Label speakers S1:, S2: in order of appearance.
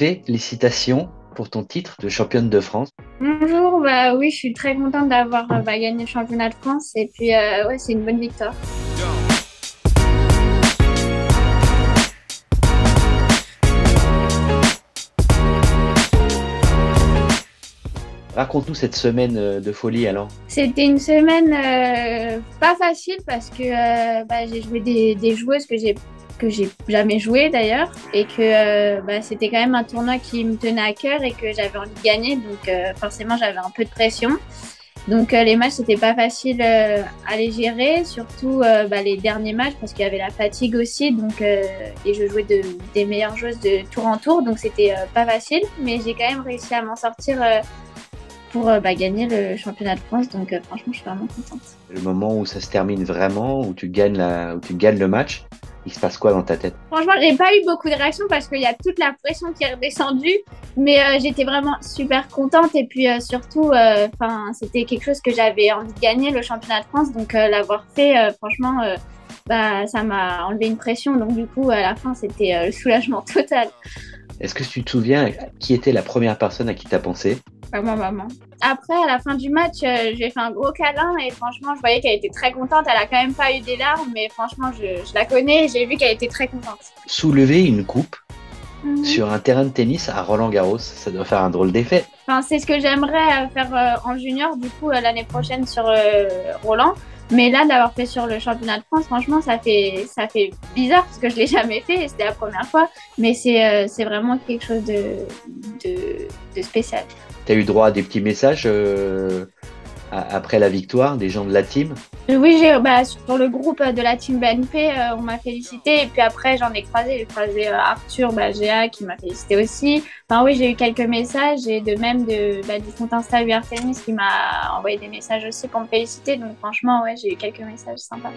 S1: Félicitations pour ton titre de championne de France.
S2: Bonjour, bah oui, je suis très contente d'avoir gagné le championnat de France et puis ouais, c'est une bonne victoire.
S1: Raconte-nous cette semaine de folie alors.
S2: C'était une semaine pas facile parce que j'ai joué des joueuses que j'ai jamais joué d'ailleurs et que c'était quand même un tournoi qui me tenait à cœur et que j'avais envie de gagner donc forcément j'avais un peu de pression. Donc les matchs c'était pas facile à les gérer, surtout les derniers matchs parce qu'il y avait la fatigue aussi donc et je jouais des meilleures joueuses de tour en tour donc c'était pas facile mais j'ai quand même réussi à m'en sortir pour gagner le championnat de France donc franchement je suis vraiment contente.
S1: Le moment où ça se termine vraiment, où tu gagnes le match, il se passe quoi dans ta tête?
S2: Franchement, j'ai pas eu beaucoup de réactions parce qu'il y a toute la pression qui est redescendue, mais j'étais vraiment super contente et puis surtout, c'était quelque chose que j'avais envie de gagner, le championnat de France, donc l'avoir fait, franchement, ça m'a enlevé une pression, donc du coup, à la fin, c'était le soulagement total.
S1: Est-ce que tu te souviens qui était la première personne à qui tu as pensé?
S2: Vraiment, maman. Après, à la fin du match, j'ai fait un gros câlin et franchement, je voyais qu'elle était très contente. Elle a quand même pas eu des larmes, mais franchement, je la connais et j'ai vu qu'elle était très contente.
S1: Soulever une coupe sur un terrain de tennis à Roland-Garros, ça doit faire un drôle d'effet.
S2: Enfin, c'est ce que j'aimerais faire en junior, du coup, l'année prochaine sur Roland. Mais là, d'avoir fait sur le championnat de France, franchement, ça fait bizarre parce que je l'ai jamais fait et c'était la première fois. Mais c'est vraiment quelque chose de spécial.
S1: Tu as eu droit à des petits messages après la victoire des gens de la team?
S2: Oui, sur le groupe de la team BNP, on m'a félicité. Et puis après, j'ai croisé Arthur Géa qui m'a félicité aussi. Enfin oui, j'ai eu quelques messages et de même du compte Insta UR Tennis qui m'a envoyé des messages aussi pour me féliciter. Donc franchement, ouais, j'ai eu quelques messages sympas.